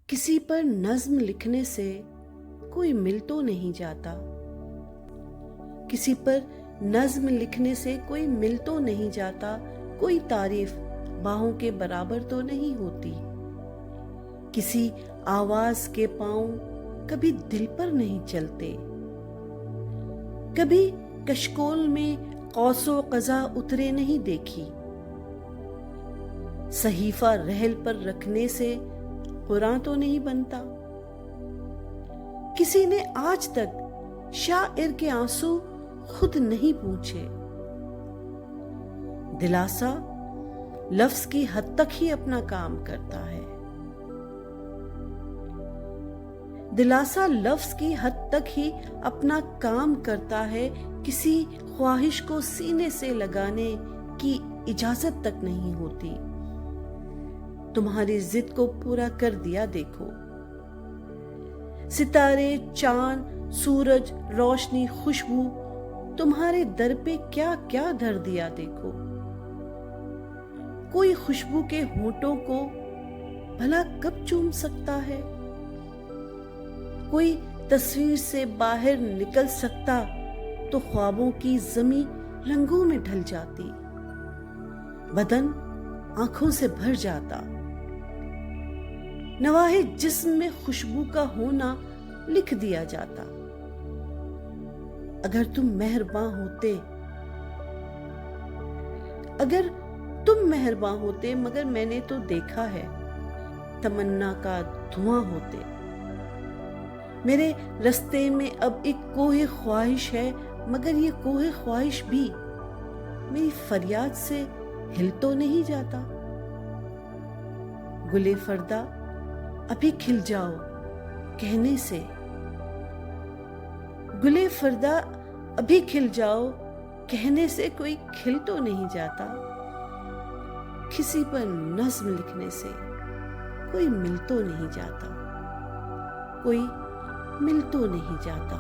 کسی پر نظم لکھنے سے کوئی مل تو نہیں جاتا، کسی پر نظم لکھنے سے کوئی مل تو نہیں جاتا، کوئی تعریف باہوں کے برابر تو نہیں ہوتی، کسی آواز کے پاؤں کبھی دل پر نہیں چلتے، کبھی کشکول میں قوس و قزح اترے نہیں دیکھی، صحیفہ رحل پر رکھنے سے قرآن تو نہیں بنتا، کسی نے آج تک شاعر کے آنسو خود نہیں پوچھے، دلاسا لفظ کی حد تک ہی اپنا کام کرتا ہے، دلاسا لفظ کی حد تک ہی اپنا کام کرتا ہے، کسی خواہش کو سینے سے لگانے کی اجازت تک نہیں ہوتی، تمہاری ضد کو پورا کر دیا دیکھو، ستارے، چاند، سورج، روشنی، خوشبو تمہارے در پہ کیا کیا دھر دیا دیکھو، کوئی خوشبو کے ہونٹوں کو بھلا کب چوم سکتا ہے، کوئی تصویر سے باہر نکل سکتا تو خوابوں کی زمیں رنگوں میں ڈھل جاتی، بدن آنکھوں سے بھر جاتا، نواحِ جسم میں خوشبو کا ہونا لکھ دیا جاتا، اگر تم مہرباں ہوتے مگر میں نے تو دیکھا ہے تمنا کا دھواں ہوتے، میرے رستے میں اب ایک کوہ خواہش ہے مگر یہ کوہ خواہش بھی میری فریاد سے ہل تو نہیں جاتا، گلے فردا ابھی کھل جاؤ کہنے سے، گلے فردا ابھی کھل جاؤ کہنے سے کوئی کھل تو نہیں جاتا، کسی پر نظم لکھنے سے کوئی مل تو نہیں جاتا، کوئی مل تو نہیں جاتا۔